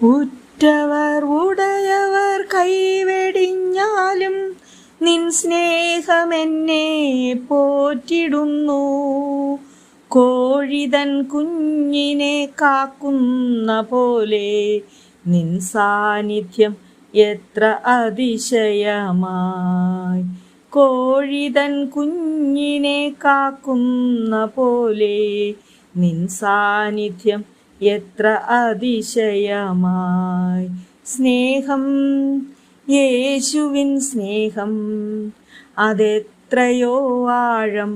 ഉറ്റവർ ഉടയവർ കൈവെടിഞ്ഞാലും നിൻ സ്നേഹമെന്നെ പോറ്റിടുന്നു. കോഴിതൻ കുഞ്ഞിനെ കാക്കുന്ന പോലെ നിൻ സാന്നിധ്യം എത്ര അതിശയമായി. കോഴിതൻ കുഞ്ഞിനെ കാക്കുന്ന പോലെ നിൻ സാന്നിധ്യം എത്ര അതിശയമായി. സ്നേഹം, യേശുവിൻ സ്നേഹം, അതെത്രയോ ആഴം.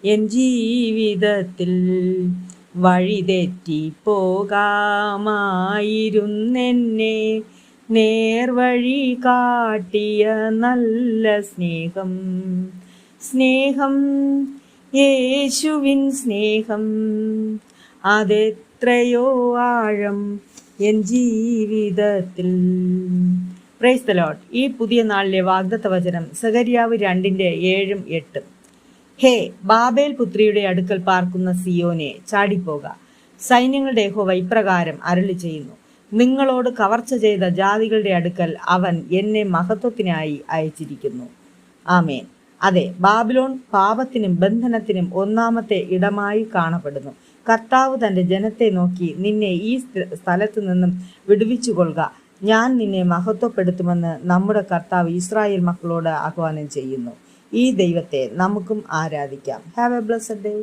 എൻ ജീവിതത്തിൽ വഴിതെറ്റി പോകാമായിരുന്നെന്നെ നേർവഴി കാട്ടിയ നല്ല സ്നേഹം. സ്നേഹം, യേശുവിൻ സ്നേഹം, അതെത്രയോ ആഴം എൻ ജീവിതത്തിൽ. Praise the Lord. ഈ പുതിയ നാളിലെ വാഗ്ദത്ത വചനം സെഖര്യാവ് 2:7-8. ഹേ ബാബേൽ പുത്രിയുടെ അടുക്കൽ പാർക്കുന്ന സിയോനെ, ചാടിപ്പോക. സൈന്യങ്ങളുടെ യഹോവ ഇപ്രകാരം അരുളി ചെയ്യുന്നു, നിങ്ങളോട് കവർച്ച ചെയ്ത ജാതികളുടെ അടുക്കൽ അവൻ എന്നെ മഹത്വത്തിനായി അയച്ചിരിക്കുന്നു. ആമേൻ. അതെ, ബാബിലോൺ പാപത്തിനും ബന്ധനത്തിനും ഒന്നാമത്തെ ഇടമായി കാണപ്പെടുന്നു. കർത്താവ് തൻ്റെ ജനത്തെ നോക്കി, നിന്നെ ഈ സ്ഥലത്തു നിന്നും വിടുവിച്ചു കൊള്ളുക, ഞാൻ നിന്നെ മഹത്വപ്പെടുത്തുമെന്ന് നമ്മുടെ കർത്താവ് ഇസ്രായേൽ മക്കളോട് ആഹ്വാനം ചെയ്യുന്നു. ഈ ദൈവത്തെ നമുക്കും ആരാധിക്കാം. Have A blessed day.